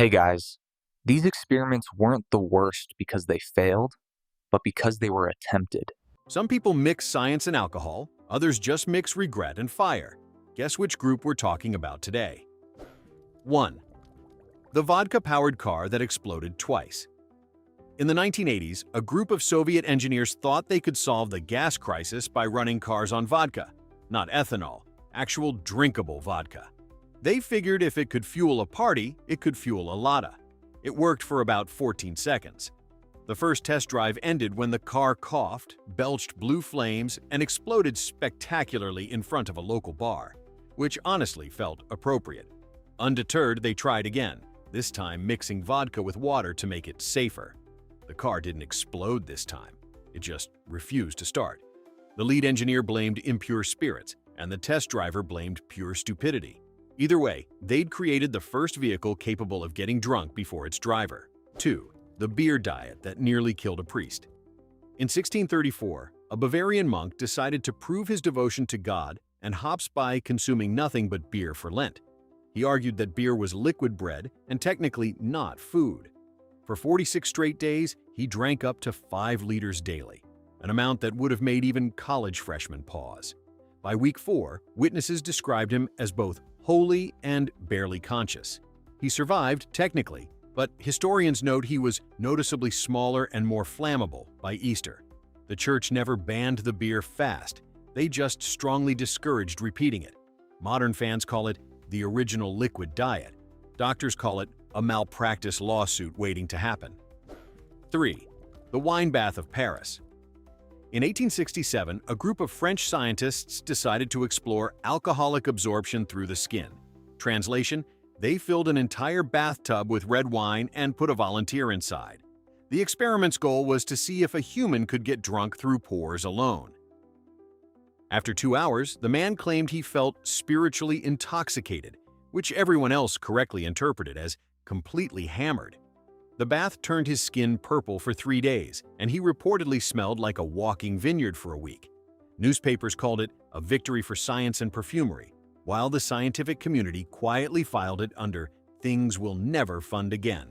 Hey guys, these experiments weren't the worst because they failed, but because they were attempted. Some people mix science and alcohol, others just mix regret and fire. Guess which group we're talking about today? 1. The vodka-powered car that exploded twice. In the 1980s, a group of Soviet engineers thought they could solve the gas crisis by running cars on vodka, not ethanol, actual drinkable vodka. They figured if it could fuel a party, it could fuel a lotta. It worked for about 14 seconds. The first test drive ended when the car coughed, belched blue flames, and exploded spectacularly in front of a local bar, which honestly felt appropriate. Undeterred, they tried again, this time mixing vodka with water to make it safer. The car didn't explode this time. It just refused to start. The lead engineer blamed impure spirits, and the test driver blamed pure stupidity. Either way, they'd created the first vehicle capable of getting drunk before its driver. 2. The beer diet that nearly killed a priest. In 1634, a Bavarian monk decided to prove his devotion to God and hops by consuming nothing but beer for Lent. He argued that beer was liquid bread and technically not food. For 46 straight days, he drank up to 5 liters daily, an amount that would have made even college freshmen pause. By week 4, witnesses described him as both holy and barely conscious. He survived, technically, but historians note he was noticeably smaller and more flammable by Easter. The church never banned the beer fast, they just strongly discouraged repeating it. Modern fans call it the original liquid diet. Doctors call it a malpractice lawsuit waiting to happen. 3. The wine bath of Paris. In 1867, a group of French scientists decided to explore alcoholic absorption through the skin. Translation: they filled an entire bathtub with red wine and put a volunteer inside. The experiment's goal was to see if a human could get drunk through pores alone. After 2 hours, the man claimed he felt spiritually intoxicated, which everyone else correctly interpreted as completely hammered. The bath turned his skin purple for 3 days, and he reportedly smelled like a walking vineyard for a week. Newspapers called it a victory for science and perfumery, while the scientific community quietly filed it under things we'll never fund again.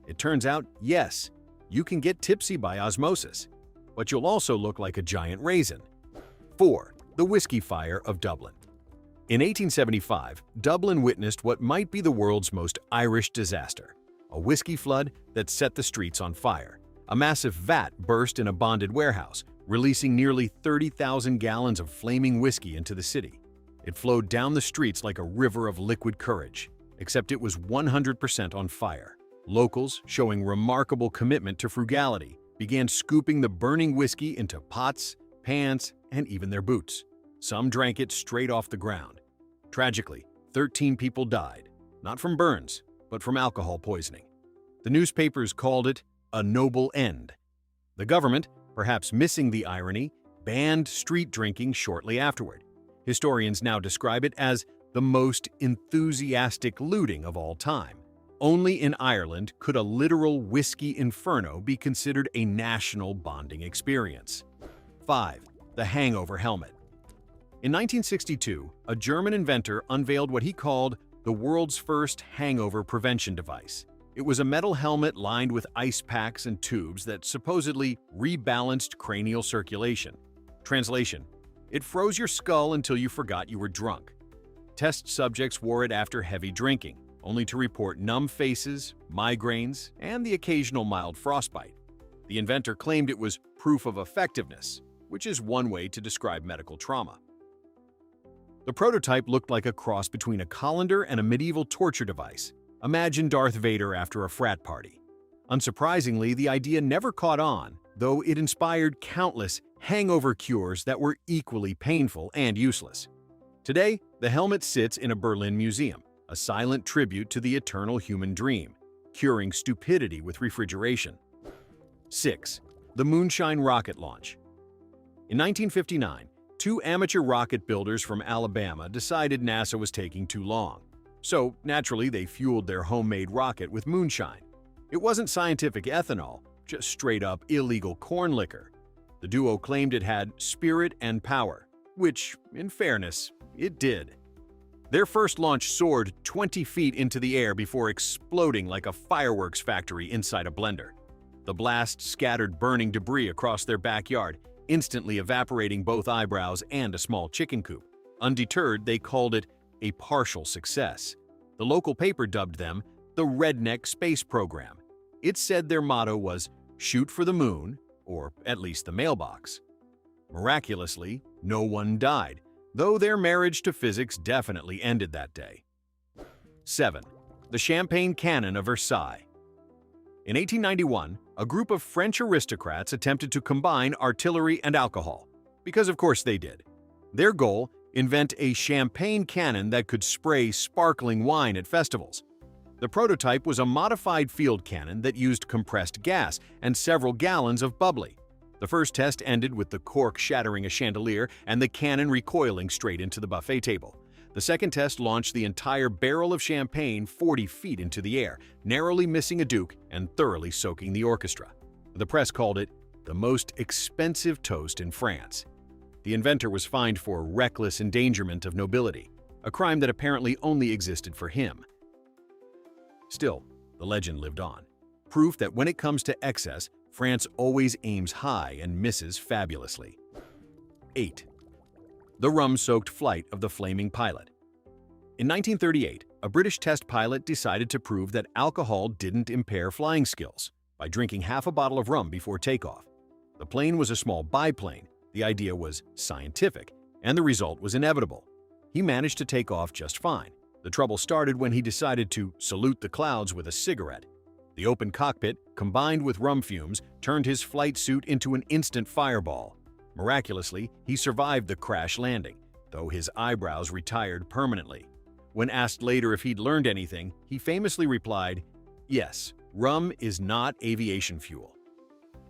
It turns out, yes, you can get tipsy by osmosis, but you'll also look like a giant raisin. 4. The Whiskey Fire of Dublin. In 1875, Dublin witnessed what might be the world's most Irish disaster. A whiskey flood that set the streets on fire. A massive vat burst in a bonded warehouse, releasing nearly 30,000 gallons of flaming whiskey into the city. It flowed down the streets like a river of liquid courage, except it was 100% on fire. Locals, showing remarkable commitment to frugality, began scooping the burning whiskey into pots, pans, and even their boots. Some drank it straight off the ground. Tragically, 13 people died, not from burns, but from alcohol poisoning. The newspapers called it a noble end. The government, perhaps missing the irony, banned street drinking shortly afterward. Historians now describe it as the most enthusiastic looting of all time. Only in Ireland could a literal whiskey inferno be considered a national bonding experience. 5. The Hangover helmet. In 1962, a German inventor unveiled what he called the world's first hangover prevention device. It was a metal helmet lined with ice packs and tubes that supposedly rebalanced cranial circulation. Translation: it froze your skull until you forgot you were drunk. Test subjects wore it after heavy drinking, only to report numb faces, migraines, and the occasional mild frostbite. The inventor claimed it was proof of effectiveness, which is one way to describe medical trauma. The prototype looked like a cross between a colander and a medieval torture device. Imagine Darth Vader after a frat party. Unsurprisingly, the idea never caught on, though it inspired countless hangover cures that were equally painful and useless. Today, the helmet sits in a Berlin museum, a silent tribute to the eternal human dream, curing stupidity with refrigeration. 6. The Moonshine rocket launch. In 1959, 2 amateur rocket builders from Alabama decided NASA was taking too long. So, naturally, they fueled their homemade rocket with moonshine. It wasn't scientific ethanol, just straight-up illegal corn liquor. The duo claimed it had spirit and power, which, in fairness, it did. Their first launch soared 20 feet into the air before exploding like a fireworks factory inside a blender. The blast scattered burning debris across their backyard, instantly evaporating both eyebrows and a small chicken coop. Undeterred, they called it a partial success. The local paper dubbed them the Redneck Space Program. It said their motto was, "Shoot for the moon," or at least the mailbox. Miraculously, no one died, though their marriage to physics definitely ended that day. 7. The Champagne Cannon of Versailles. In 1891, a group of French aristocrats attempted to combine artillery and alcohol, because of course they did. Their goal: invent a champagne cannon that could spray sparkling wine at festivals. The prototype was a modified field cannon that used compressed gas and several gallons of bubbly. The first test ended with the cork shattering a chandelier and the cannon recoiling straight into the buffet table. The second test launched the entire barrel of champagne 40 feet into the air, narrowly missing a duke and thoroughly soaking the orchestra. The press called it the most expensive toast in France. The inventor was fined for reckless endangerment of nobility, a crime that apparently only existed for him. Still, the legend lived on. Proof that when it comes to excess, France always aims high and misses fabulously. 8. The rum-soaked flight of the flaming pilot. In 1938, a British test pilot decided to prove that alcohol didn't impair flying skills by drinking half a bottle of rum before takeoff. The plane was a small biplane, the idea was scientific, and the result was inevitable. He managed to take off just fine. The trouble started when he decided to salute the clouds with a cigarette. The open cockpit, combined with rum fumes, turned his flight suit into an instant fireball. Miraculously, he survived the crash landing, though his eyebrows retired permanently. When asked later if he'd learned anything, he famously replied, "Yes, rum is not aviation fuel."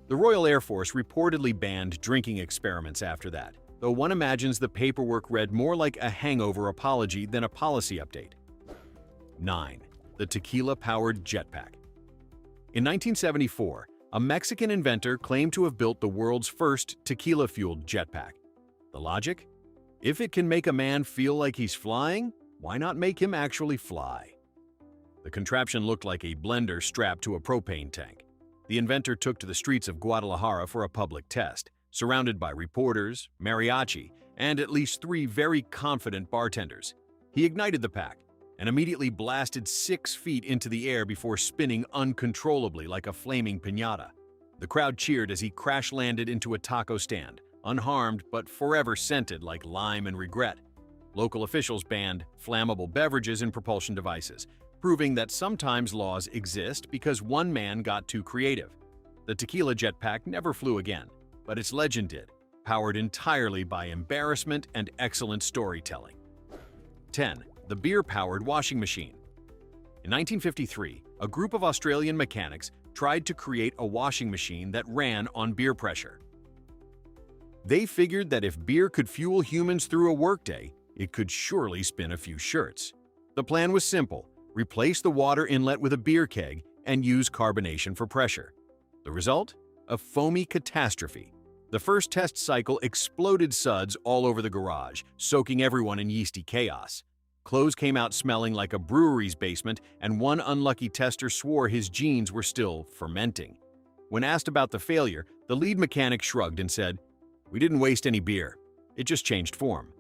The Royal Air Force reportedly banned drinking experiments after that, though one imagines the paperwork read more like a hangover apology than a policy update. 9. The Tequila-powered Jetpack. In 1974, a Mexican inventor claimed to have built the world's first tequila-fueled jetpack. The logic? If it can make a man feel like he's flying, why not make him actually fly? The contraption looked like a blender strapped to a propane tank. The inventor took to the streets of Guadalajara for a public test, surrounded by reporters, mariachi, and at least 3 very confident bartenders. He ignited the pack and immediately blasted 6 feet into the air before spinning uncontrollably like a flaming piñata. The crowd cheered as he crash-landed into a taco stand, unharmed but forever scented like lime and regret. Local officials banned flammable beverages and propulsion devices, proving that sometimes laws exist because one man got too creative. The tequila jetpack never flew again, but its legend did, powered entirely by embarrassment and excellent storytelling. 10. The beer-powered washing machine. In 1953, a group of Australian mechanics tried to create a washing machine that ran on beer pressure. They figured that if beer could fuel humans through a workday, it could surely spin a few shirts. The plan was simple: replace the water inlet with a beer keg and use carbonation for pressure. The result? A foamy catastrophe. The first test cycle exploded suds all over the garage, soaking everyone in yeasty chaos. Clothes came out smelling like a brewery's basement, and one unlucky tester swore his jeans were still fermenting. When asked about the failure, the lead mechanic shrugged and said, "We didn't waste any beer. It just changed form."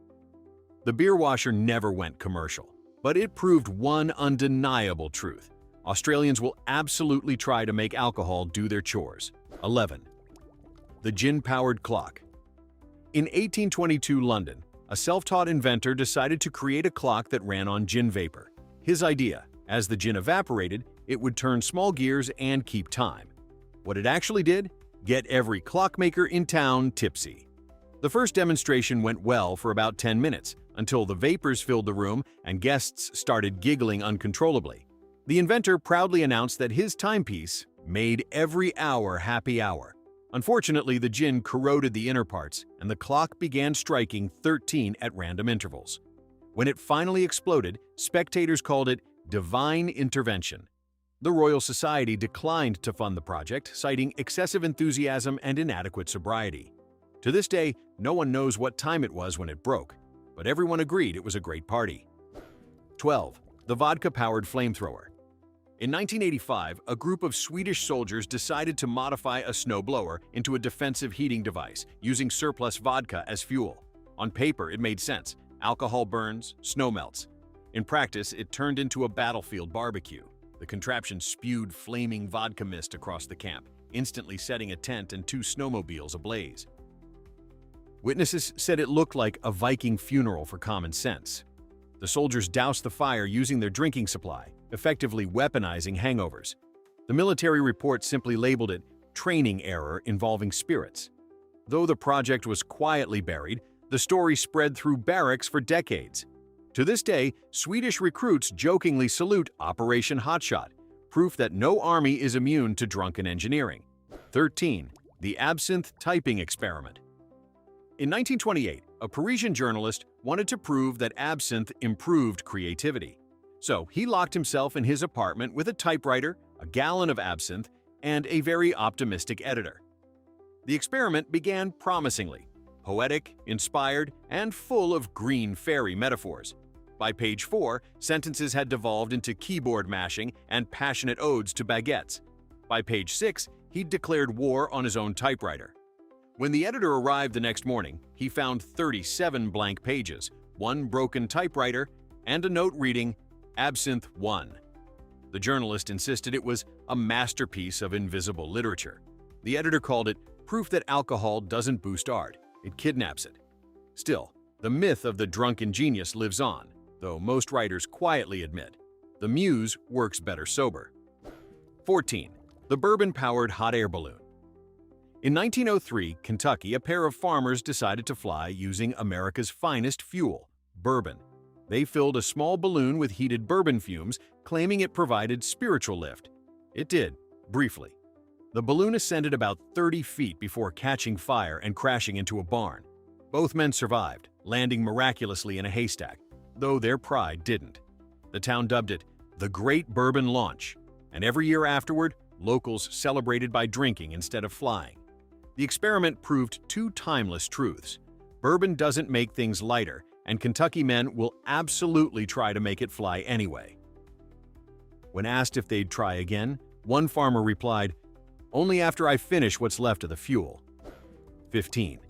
The beer washer never went commercial, but it proved one undeniable truth: Australians will absolutely try to make alcohol do their chores. 11. The gin-powered clock. In 1822 London, a self-taught inventor decided to create a clock that ran on gin vapor. His idea: as the gin evaporated, it would turn small gears and keep time. What it actually did? Get every clockmaker in town tipsy. The first demonstration went well for about 10 minutes, until the vapors filled the room and guests started giggling uncontrollably. The inventor proudly announced that his timepiece made every hour happy hour. Unfortunately, the gin corroded the inner parts, and the clock began striking 13 at random intervals. When it finally exploded, spectators called it divine intervention. The Royal Society declined to fund the project, citing excessive enthusiasm and inadequate sobriety. To this day, no one knows what time it was when it broke, but everyone agreed it was a great party. 12. The vodka-powered flamethrower. In 1985, a group of Swedish soldiers decided to modify a snowblower into a defensive heating device using surplus vodka as fuel. On paper, it made sense. Alcohol burns, snow melts. In practice, it turned into a battlefield barbecue. The contraption spewed flaming vodka mist across the camp, instantly setting a tent and 2 snowmobiles ablaze. Witnesses said it looked like a Viking funeral for common sense. The soldiers doused the fire using their drinking supply, effectively weaponizing hangovers. The military report simply labeled it training error involving spirits. Though the project was quietly buried, the story spread through barracks for decades. To this day, Swedish recruits jokingly salute Operation Hotshot, proof that no army is immune to drunken engineering. 13. The absinthe typing experiment. In 1928, a Parisian journalist wanted to prove that absinthe improved creativity. So he locked himself in his apartment with a typewriter, a gallon of absinthe, and a very optimistic editor. The experiment began promisingly, poetic, inspired, and full of green fairy metaphors. By page 4, sentences had devolved into keyboard mashing and passionate odes to baguettes. By page 6, he'd declared war on his own typewriter. When the editor arrived the next morning, he found 37 blank pages, 1 broken typewriter, and a note reading, "Absinthe 1." The journalist insisted it was a masterpiece of invisible literature. The editor called it proof that alcohol doesn't boost art, it kidnaps it. Still, the myth of the drunken genius lives on, though most writers quietly admit the muse works better sober. 14. The bourbon-powered hot air balloon. In 1903, Kentucky, a pair of farmers decided to fly using America's finest fuel, bourbon. They filled a small balloon with heated bourbon fumes, claiming it provided spiritual lift. It did, briefly. The balloon ascended about 30 feet before catching fire and crashing into a barn. Both men survived, landing miraculously in a haystack, though their pride didn't. The town dubbed it the Great Bourbon Launch, and every year afterward, locals celebrated by drinking instead of flying. The experiment proved 2 timeless truths. Bourbon doesn't make things lighter, and Kentucky men will absolutely try to make it fly anyway. When asked if they'd try again, one farmer replied, "Only after I finish what's left of the fuel." 15.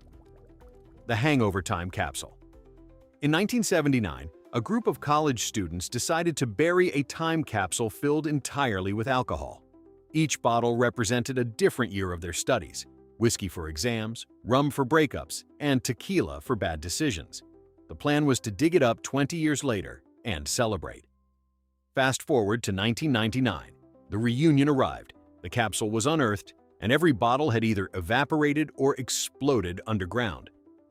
The Hangover Time Capsule. In 1979, a group of college students decided to bury a time capsule filled entirely with alcohol. Each bottle represented a different year of their studies: whiskey for exams, rum for breakups, and tequila for bad decisions. The plan was to dig it up 20 years later and celebrate. Fast forward to 1999. The reunion arrived, the capsule was unearthed, and every bottle had either evaporated or exploded underground.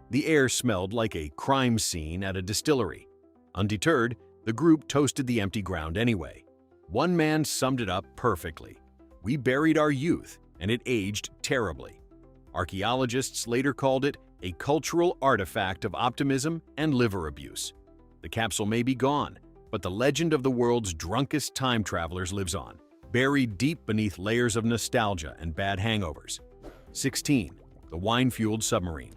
The air smelled like a crime scene at a distillery. Undeterred, the group toasted the empty ground anyway. One man summed it up perfectly: "We buried our youth, and it aged terribly." Archaeologists later called it a cultural artifact of optimism and liver abuse. The capsule may be gone, but the legend of the world's drunkest time travelers lives on, buried deep beneath layers of nostalgia and bad hangovers. 16. The wine-fueled submarine.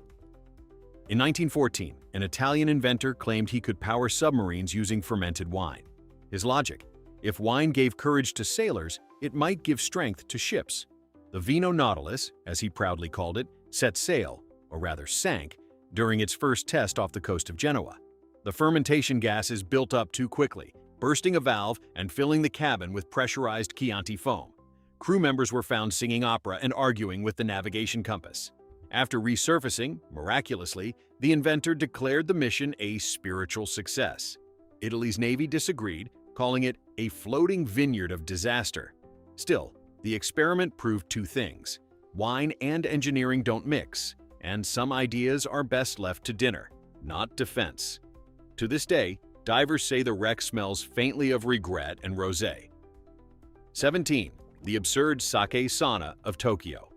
In 1914, an Italian inventor claimed he could power submarines using fermented wine. His logic: if wine gave courage to sailors, it might give strength to ships. The Vino Nautilus, as he proudly called it, set sail, or rather sank, during its first test off the coast of Genoa. The fermentation gases built up too quickly, bursting a valve and filling the cabin with pressurized Chianti foam. Crew members were found singing opera and arguing with the navigation compass. After resurfacing, miraculously, the inventor declared the mission a spiritual success. Italy's navy disagreed, calling it a floating vineyard of disaster. Still, the experiment proved 2 things: wine and engineering don't mix, and some ideas are best left to dinner, not defense. To this day, divers say the wreck smells faintly of regret and rosé. 17. The absurd sake sauna of Tokyo.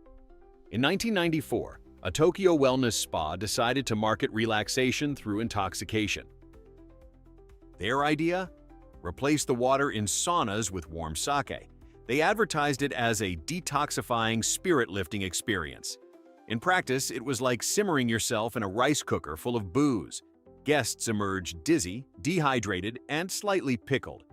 In 1994, a Tokyo wellness spa decided to market relaxation through intoxication. Their idea? Replace the water in saunas with warm sake. They advertised it as a detoxifying, spirit-lifting experience. In practice, it was like simmering yourself in a rice cooker full of booze. Guests emerged dizzy, dehydrated, and slightly pickled.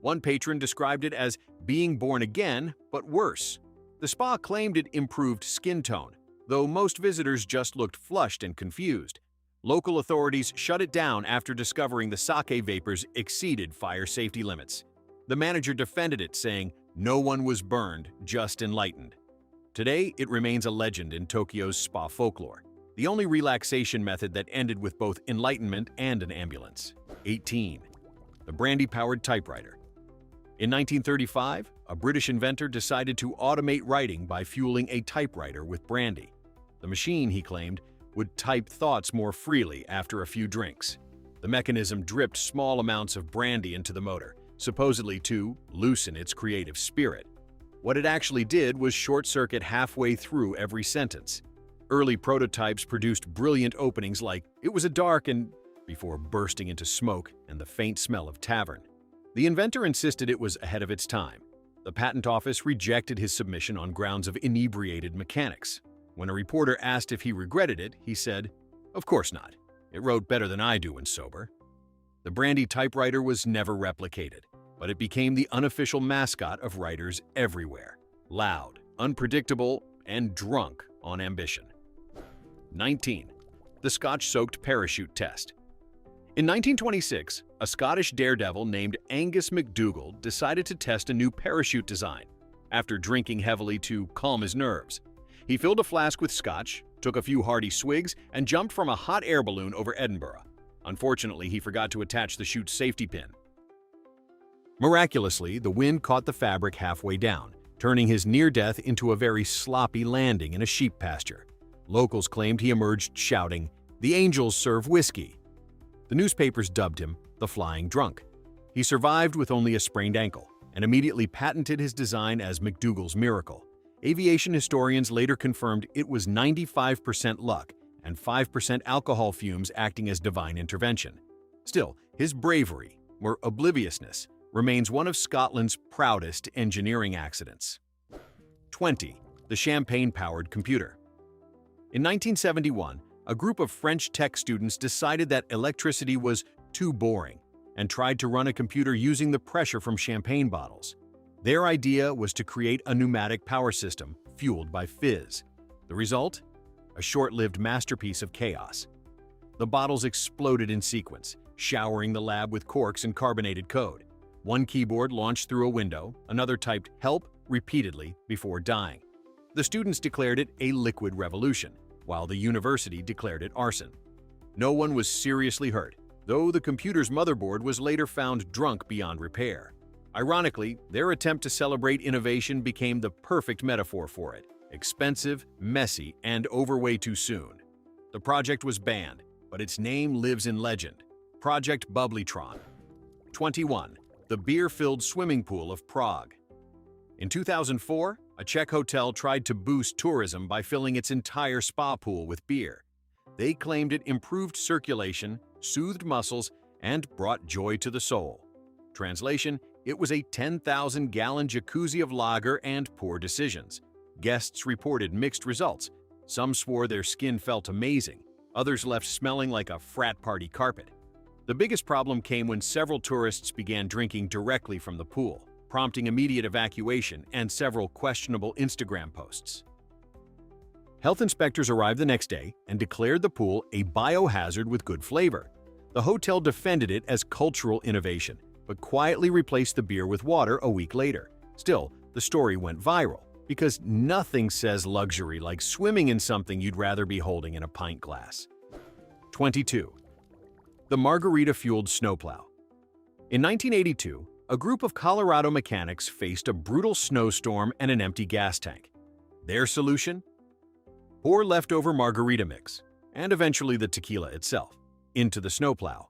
One patron described it as being born again, but worse. The spa claimed it improved skin tone, though most visitors just looked flushed and confused. Local authorities shut it down after discovering the sake vapors exceeded fire safety limits. The manager defended it, saying, "No one was burned, just enlightened." Today, it remains a legend in Tokyo's spa folklore, the only relaxation method that ended with both enlightenment and an ambulance. 18. The brandy-powered typewriter. In 1935, a British inventor decided to automate writing by fueling a typewriter with brandy. The machine, he claimed, would type thoughts more freely after a few drinks. The mechanism dripped small amounts of brandy into the motor, supposedly to loosen its creative spirit. What it actually did was short-circuit halfway through every sentence. Early prototypes produced brilliant openings like, "It was a dark and," before bursting into smoke and the faint smell of tavern. The inventor insisted it was ahead of its time. The patent office rejected his submission on grounds of inebriated mechanics. When a reporter asked if he regretted it, he said, "Of course not. It wrote better than I do when sober." The brandy typewriter was never replicated, but it became the unofficial mascot of writers everywhere. Loud, unpredictable, and drunk on ambition. 19. The Scotch-soaked parachute test. In 1926, a Scottish daredevil named Angus MacDougall decided to test a new parachute design. After drinking heavily to calm his nerves, he filled a flask with scotch, took a few hearty swigs, and jumped from a hot air balloon over Edinburgh. Unfortunately, he forgot to attach the chute's safety pin. Miraculously, the wind caught the fabric halfway down, turning his near-death into a very sloppy landing in a sheep pasture. Locals claimed he emerged shouting, "The angels serve whiskey." The newspapers dubbed him the Flying Drunk. He survived with only a sprained ankle and immediately patented his design as MacDougall's miracle. Aviation historians later confirmed it was 95% luck and 5% alcohol fumes acting as divine intervention. Still, his bravery, or obliviousness, remains one of Scotland's proudest engineering accidents. 20. The champagne-powered computer. In 1971, a group of French tech students decided that electricity was too boring and tried to run a computer using the pressure from champagne bottles. Their idea was to create a pneumatic power system fueled by fizz. The result? A short-lived masterpiece of chaos. The bottles exploded in sequence, showering the lab with corks and carbonated code. One keyboard launched through a window, another typed "help" repeatedly before dying. The students declared it a liquid revolution, while the university declared it arson. No one was seriously hurt, though the computer's motherboard was later found drunk beyond repair. Ironically, their attempt to celebrate innovation became the perfect metaphor for it: expensive, messy, and over way too soon. The project was banned, but its name lives in legend: Project Bubblytron. 21. The beer-filled swimming pool of Prague. In 2004, a Czech hotel tried to boost tourism by filling its entire spa pool with beer. They claimed it improved circulation, soothed muscles, and brought joy to the soul. Translation: it was a 10,000-gallon jacuzzi of lager and poor decisions. Guests reported mixed results. Some swore their skin felt amazing. Others left smelling like a frat party carpet. The biggest problem came when several tourists began drinking directly from the pool, prompting immediate evacuation and several questionable Instagram posts. Health inspectors arrived the next day and declared the pool a biohazard with good flavor. The hotel defended it as cultural innovation, but quietly replaced the beer with water a week later. Still, the story went viral, because nothing says luxury like swimming in something you'd rather be holding in a pint glass. 22. The margarita-fueled snowplow. In 1982, a group of Colorado mechanics faced a brutal snowstorm and an empty gas tank. Their solution? Pour leftover margarita mix, and eventually the tequila itself, into the snowplow.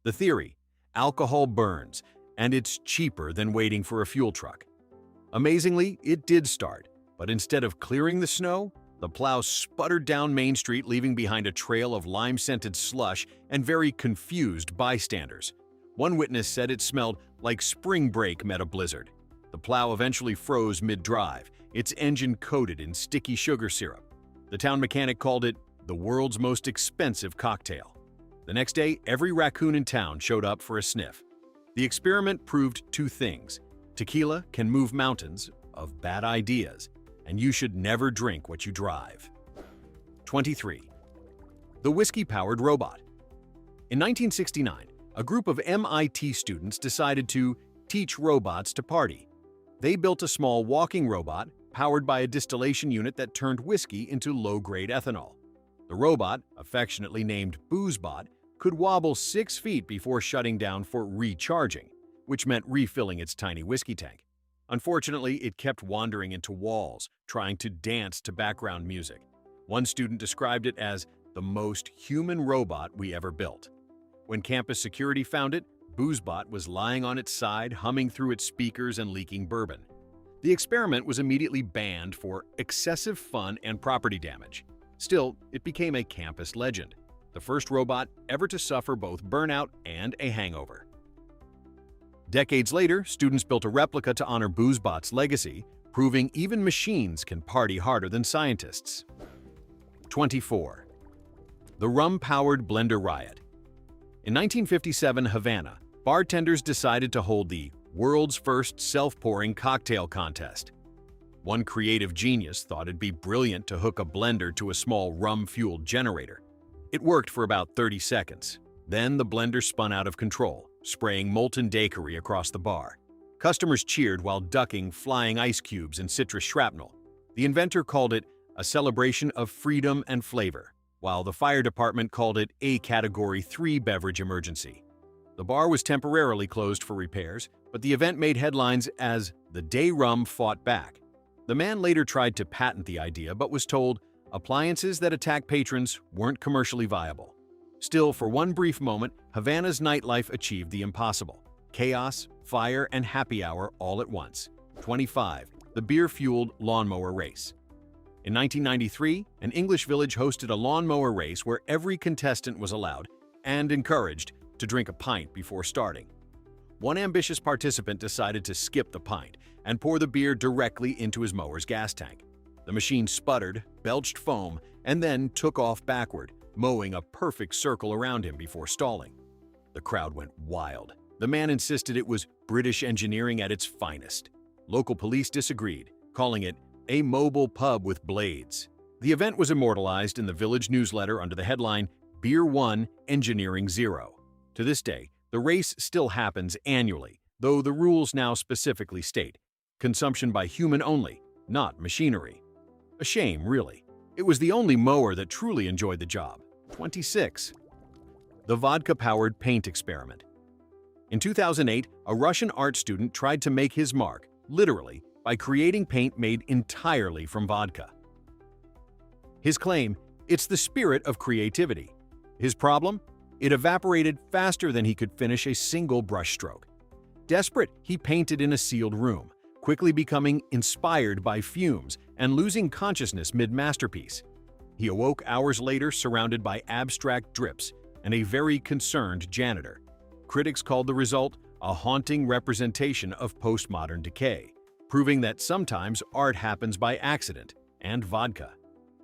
The theory: alcohol burns, and it's cheaper than waiting for a fuel truck. Amazingly, it did start, but instead of clearing the snow, the plow sputtered down Main Street, leaving behind a trail of lime-scented slush and very confused bystanders. One witness said it smelled like spring break met a blizzard. The plow eventually froze mid-drive, its engine coated in sticky sugar syrup. The town mechanic called it the world's most expensive cocktail. The next day, every raccoon in town showed up for a sniff. The experiment proved two things. Tequila can move mountains of bad ideas, and you should never drink what you drive. 23. The whiskey-powered robot. In 1969, a group of MIT students decided to teach robots to party. They built a small walking robot powered by a distillation unit that turned whiskey into low-grade ethanol. The robot, affectionately named BoozeBot, could wobble 6 feet before shutting down for recharging, which meant refilling its tiny whiskey tank. Unfortunately, it kept wandering into walls, trying to dance to background music. One student described it as the most human robot we ever built. When campus security found it, BoozeBot was lying on its side, humming through its speakers and leaking bourbon. The experiment was immediately banned for excessive fun and property damage. Still, it became a campus legend, the first robot ever to suffer both burnout and a hangover. Decades later, students built a replica to honor BoozeBot's legacy, proving even machines can party harder than scientists. 24. The rum-powered blender riot. In 1957 Havana, bartenders decided to hold the world's first self-pouring cocktail contest. One creative genius thought it'd be brilliant to hook a blender to a small rum-fueled generator. It worked for about 30 seconds. Then the blender spun out of control, spraying molten daiquiri across the bar. Customers cheered while ducking flying ice cubes and citrus shrapnel. The inventor called it a celebration of freedom and flavor, while the fire department called it a Category 3 beverage emergency. The bar was temporarily closed for repairs, but the event made headlines as the day rum fought back. The man later tried to patent the idea, but was told appliances that attack patrons weren't commercially viable. Still, for one brief moment, Havana's nightlife achieved the impossible. Chaos, fire, and happy hour all at once. 25. The beer-fueled lawnmower race. In 1993, an English village hosted a lawnmower race where every contestant was allowed, and encouraged, to drink a pint before starting. One ambitious participant decided to skip the pint and pour the beer directly into his mower's gas tank. The machine sputtered, belched foam, and then took off backward, mowing a perfect circle around him before stalling. The crowd went wild. The man insisted it was British engineering at its finest. Local police disagreed, calling it a mobile pub with blades. The event was immortalized in the village newsletter under the headline, Beer 1, Engineering 0. To this day, the race still happens annually, though the rules now specifically state consumption by human only, not machinery. A shame, really. It was the only mower that truly enjoyed the job. 26. The vodka-powered paint experiment. In 2008, a Russian art student tried to make his mark, literally, by creating paint made entirely from vodka. His claim, it's the spirit of creativity. His problem? It evaporated faster than he could finish a single brushstroke. Desperate, he painted in a sealed room, quickly becoming inspired by fumes and losing consciousness mid-masterpiece. He awoke hours later surrounded by abstract drips and a very concerned janitor. Critics called the result a haunting representation of postmodern decay, proving that sometimes art happens by accident and vodka.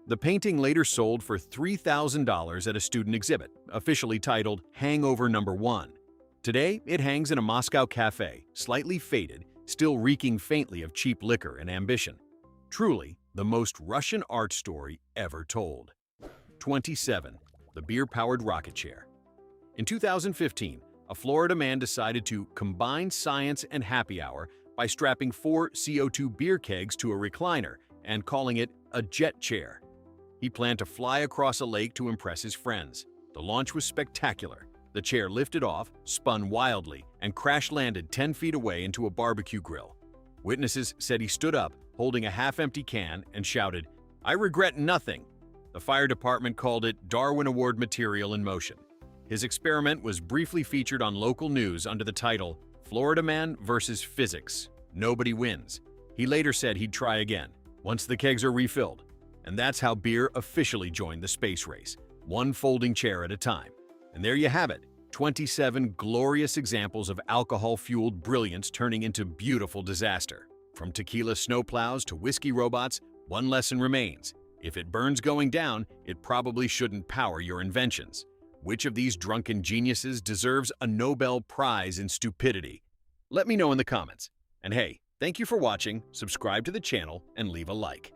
The painting later sold for $3,000 at a student exhibit, officially titled Hangover No. 1. Today, it hangs in a Moscow cafe, slightly faded, still reeking faintly of cheap liquor and ambition. Truly, the most Russian art story ever told. 27. The beer-powered rocket chair. In 2015, a Florida man decided to combine science and happy hour by strapping 4 CO2 beer kegs to a recliner and calling it a jet chair. He planned to fly across a lake to impress his friends. The launch was spectacular. The chair lifted off, spun wildly, and crash-landed 10 feet away into a barbecue grill. Witnesses said he stood up, holding a half-empty can, and shouted, "I regret nothing." The fire department called it Darwin Award material in motion. His experiment was briefly featured on local news under the title, Florida Man versus Physics. Nobody wins. He later said he'd try again, once the kegs are refilled. And that's how beer officially joined the space race, one folding chair at a time. And there you have it, 27 glorious examples of alcohol-fueled brilliance turning into beautiful disaster. From tequila snowplows to whiskey robots, one lesson remains. If it burns going down, it probably shouldn't power your inventions. Which of these drunken geniuses deserves a Nobel Prize in stupidity? Let me know in the comments. And hey, thank you for watching, subscribe to the channel, and leave a like.